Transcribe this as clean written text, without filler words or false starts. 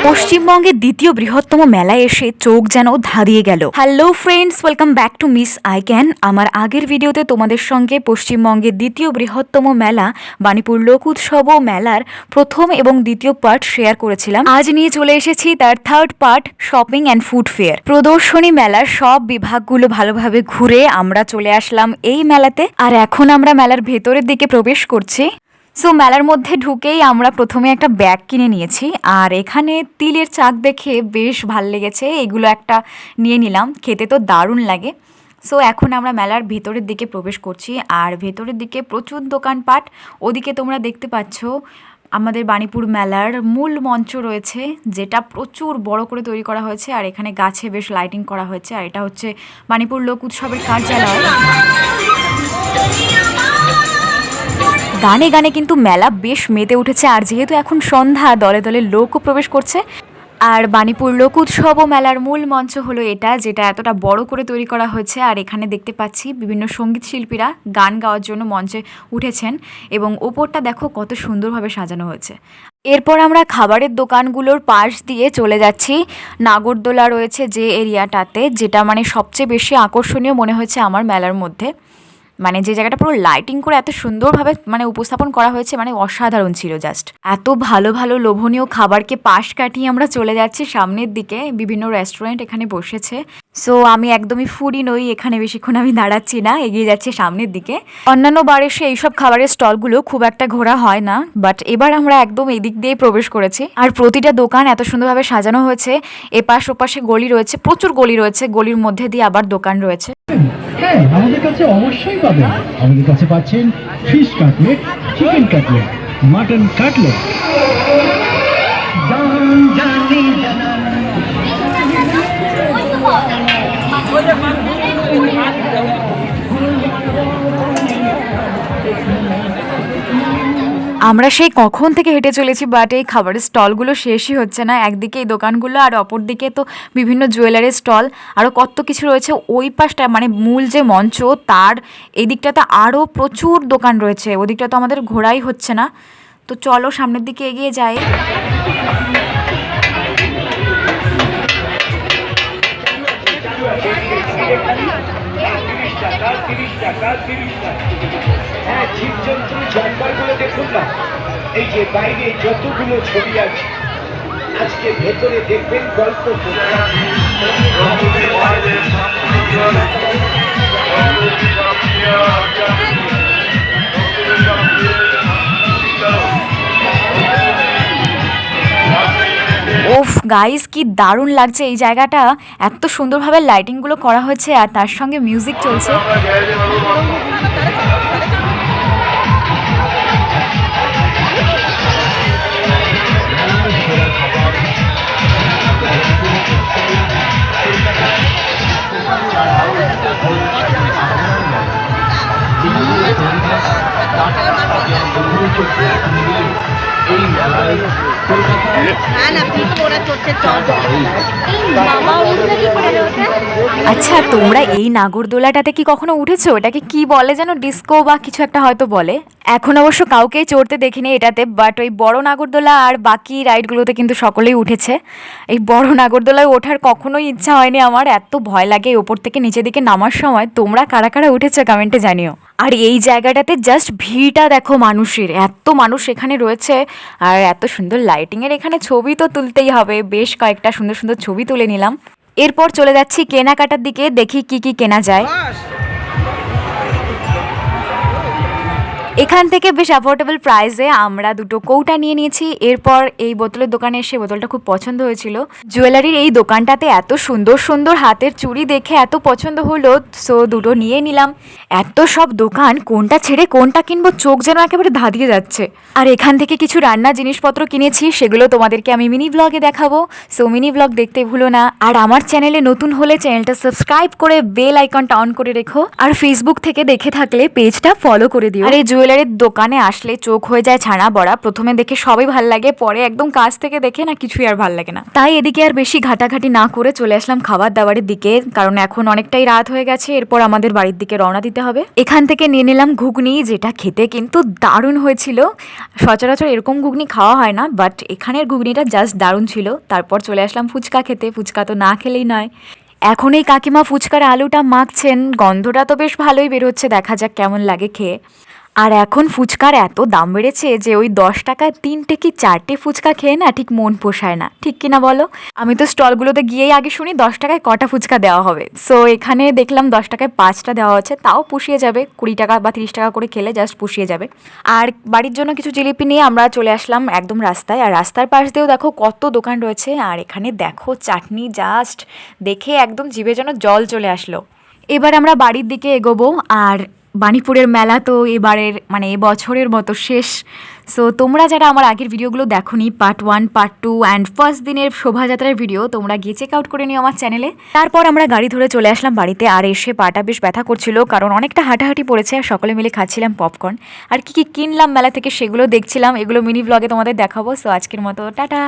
পশ্চিমবঙ্গের দ্বিতীয় বৃহত্তম মেলায় এসে চোখ যেন ধাঁধিয়ে গেল। Hello friends, welcome back to miss I can. আমার আগের ভিডিওতে তোমাদের সঙ্গে পশ্চিমবঙ্গের দ্বিতীয় বৃহত্তম মেলা বাণীপুর লোক উৎসব ও মেলার প্রথম এবং দ্বিতীয় পার্ট শেয়ার করেছিলাম। আজ নিয়ে চলে এসেছি তার third part, shopping and food fair. প্রদর্শনী মেলার সব বিভাগগুলো ভালোভাবে ঘুরে আমরা চলে আসলাম এই মেলাতে। আর এখন আমরা মেলার ভেতরের দিকে প্রবেশ করছি। সো মেলার মধ্যে ঢুকেই আমরা প্রথমে একটা ব্যাগ কিনে নিয়েছি। আর এখানে তিলের চাক দেখে বেশ ভাল লেগেছে, এগুলো একটা নিয়ে নিলাম। খেতে তো দারুণ লাগে। সো এখন আমরা মেলার ভেতরের দিকে প্রবেশ করছি। আর ভেতরের দিকে প্রচুর দোকানপাট। ওদিকে তোমরা দেখতে পাচ্ছ আমাদের বাণীপুর মেলার মূল মঞ্চ রয়েছে, যেটা প্রচুর বড় করে তৈরি করা হয়েছে। আর এখানে গাছে বেশ লাইটিং করা হয়েছে। আর এটা হচ্ছে বাণীপুর লোক উৎসবের কার্যালয়। গানে গানে কিন্তু মেলা বেশ মেতে উঠেছে। আর যেহেতু এখন সন্ধ্যা, দলে দলে লোকও প্রবেশ করছে। আর বাণীপুর লোক উৎসব ও মেলার মূল মঞ্চ হলো এটা, যেটা এতটা বড় করে তৈরি করা হয়েছে। আর এখানে দেখতে পাচ্ছি বিভিন্ন সঙ্গীত শিল্পীরা গান গাওয়ার জন্য মঞ্চে উঠেছেন এবং ওপরটা দেখো কত সুন্দরভাবে সাজানো হয়েছে। এরপর আমরা খাবারের দোকানগুলোর পাশ দিয়ে চলে যাচ্ছি। নাগরদোলা রয়েছে যে এরিয়াটাতে, যেটা মানে সবচেয়ে বেশি আকর্ষণীয় মনে হয়েছে আমার মেলার মধ্যে। মানে যে জায়গাটা পুরো লাইটিং করে এত সুন্দরভাবে মানে উপস্থাপন করা হয়েছে, মানে অসাধারণ ছিল। জাস্ট এত ভালো ভালো লোভনীয় খাবারকে পাশ কাটিয়ে আমরা চলে যাচ্ছি সামনের দিকে। বিভিন্ন রেস্টুরেন্ট এখানে বসেছে। সো আমি একদমই ফুডি নই, এখানে বেশিক্ষণ আমি দাঁড়াচ্ছি না, এগিয়ে যাচ্ছি সামনের দিকে। অন্যান্য বার এসে এইসব খাবারের স্টলগুলো খুব একটা ঘোরা হয় না, বাট এবার আমরা একদম এদিক দিয়ে প্রবেশ করেছি। আর প্রতিটা দোকান এত সুন্দরভাবে সাজানো হয়েছে। এপাশ ওপাশে গলি রয়েছে, প্রচুর গলি রয়েছে, গলির মধ্যে দিয়ে আবার দোকান রয়েছে। হ্যাঁ, আমাদের কাছে অবশ্যই পাবেন। আমাদের কাছে পাচ্ছেন fish cutlet, chicken cutlet, mutton cutlet. আমরা সেই কখন থেকে হেঁটে চলেছি, বাট এই খাবারের স্টলগুলো শেষই হচ্ছে না। একদিকে এই দোকানগুলো, আর অপর দিকে তো বিভিন্ন জুয়েলারির স্টল, আরও কত কিছু রয়েছে। ওই পাশটা মানে মূল যে মঞ্চ, তার এই দিকটাতে আরও প্রচুর দোকান রয়েছে। ওদিকটা তো আমাদের ঘোরাই হচ্ছে না। তো চলো সামনের দিকে এগিয়ে যাই। হ্যাঁ, জীবজন্তু জানবারগুলো দেখুন না। এই যে বাইরে যতগুলো ছবি আছে, আজকে ভেতরে দেখবেন গল্প। ওফ গাইস, কি দারুণ লাগছে এই জায়গাটা। এত সুন্দরভাবে লাইটিংগুলো করা হয়েছে আর তার সঙ্গে মিউজিক চলছে। আচ্ছা, তোমরা এই নাগরদোলাটাতে কি কখনো উঠেছো? এটাকে কি বলে যেন, ডিস্কো বা কিছু একটা হয়তো বলে। এখন অবশ্য কাউকেই চড়তে দেখিনি এটাতে, বাট ওই বড় নাগরদোলা আর বাকি রাইডগুলোতে কিন্তু সকলেই উঠেছে। এই বড় নাগরদোলায় ওঠার কখনোই ইচ্ছা হয়নি আমার, এত ভয় লাগে ওপর থেকে নিচের দিকে নামার সময়। তোমরা কারা কারা উঠেছো কমেন্টে জানিও। আর এই জায়গাটাতে জাস্ট ভিড়টা দেখো মানুষের, এত মানুষ এখানে রয়েছে। আর এত সুন্দর লাইটিংয়ের এখানে ছবি তো তুলতেই হবে। বেশ কয়েকটা সুন্দর সুন্দর ছবি তুলে নিলাম। এরপর চলে যাচ্ছি কেনাকাটার দিকে, দেখি কি কি কেনা যায়। এখান থেকে বেশ অ্যাফোর্ডেবল প্রাইসে আমরা দুটো কৌটা নিয়ে নিয়েছি। এরপর এই বোতলের দোকানে এসে বোতলটা খুব পছন্দ হয়েছিল। জুয়েলারির এই দোকানটাতে এত সুন্দর সুন্দর হাতের চুড়ি দেখে এত পছন্দ হলো, সো দুটো নিয়ে নিলাম। এত সব দোকান, কোনটা ছেড়ে কোনটা কিনবো চোখ যেন একেবারে ধাঁধিয়ে যাচ্ছে। আর এখান থেকে কিছু রান্না জিনিসপত্র কিনেছি, সেগুলো তোমাদেরকে আমি মিনি ব্লগে দেখাবো। সো মিনি ব্লগ দেখতে ভুলো না। আর আমার চ্যানেলে নতুন হলে চ্যানেলটা সাবস্ক্রাইব করে বেল আইকনটা অন করে রেখো। আর ফেসবুক থেকে দেখে থাকলে পেজটা ফলো করে দিও। আর এই জুয়েলারির দোকানে আসলে চোখ হয়ে যায় ছানা বড়া। প্রথমে দেখে সবই ভাল লাগে, পরে একদম কাছ থেকে দেখে না কিছুই আর ভাল লাগে না। তাই এদিকে আর বেশি ঘাটাঘাটি না করে চলে আসলাম খাবার দাবারের দিকে, কারণ এখন অনেকটাই রাত হয়ে গেছে। এরপর আমাদের বাড়ির দিকে রওনা দিতে হবে। এখান থেকে নিয়ে নিলাম ঘুগনি, যেটা খেতে কিন্তু দারুণ হয়েছিল। সচরাচর এরকম ঘুগনি খাওয়া হয় না, বাট এখানের ঘুগনিটা জাস্ট দারুণ ছিল। তারপর চলে আসলাম ফুচকা খেতে। ফুচকা তো না খেলেই নয়। এখন এই কাকিমা ফুচকার আলুটা মাখছেন, গন্ধটা তো বেশ ভালোই বেরোচ্ছে, দেখা যাক কেমন লাগে খেয়ে। আর এখন ফুচকার এত দাম বেড়েছে যে ওই 10 টাকায় 3টে কি 4টে ফুচকা খেয়ে না ঠিক মন পোষায় না, ঠিক কিনা বলো? আমি তো স্টলগুলোতে গিয়েই আগে শুনি 10 টাকায় কটা ফুচকা দেওয়া হবে। সো এখানে দেখলাম 10 টাকায় 5টা দেওয়া হচ্ছে, তাও পুষিয়ে যাবে। 20 টাকা বা 30 টাকা করে খেলে জাস্ট পুষিয়ে যাবে। আর বাড়ির জন্য কিছু জিলিপি নিয়ে আমরা চলে আসলাম একদম রাস্তায়। আর রাস্তার পাশ দিয়েও দেখো কত দোকান রয়েছে। আর এখানে দেখো চাটনি, জাস্ট দেখে একদম জিভে যেন জল চলে আসলো। এবার আমরা বাড়ির দিকে এগোবো। আর বাণীপুরের মেলা তো এবারের মানে এবছরের মতো শেষ। সো তোমরা যারা আমার আগের ভিডিওগুলো দেখোনি, পার্ট 1, পার্ট 2 অ্যান্ড ফার্স্ট দিনের শোভাযাত্রার ভিডিও, তোমরা গিয়ে চেক আউট করে নিও আমার চ্যানেলে। তারপর আমরা গাড়ি ধরে চলে আসলাম বাড়িতে। আর এসে পাটা বেশ ব্যথা করছিল, কারণ অনেকটা হাঁটাহাঁটি পড়েছে। আর সকলে মিলে খাচ্ছিলাম পপকর্ন। আর কি কি কিনলাম মেলা থেকে সেগুলো দেখছিলাম। এগুলো মিনি ব্লগে তোমাদের দেখাবো। সো আজকের মতো টাটা।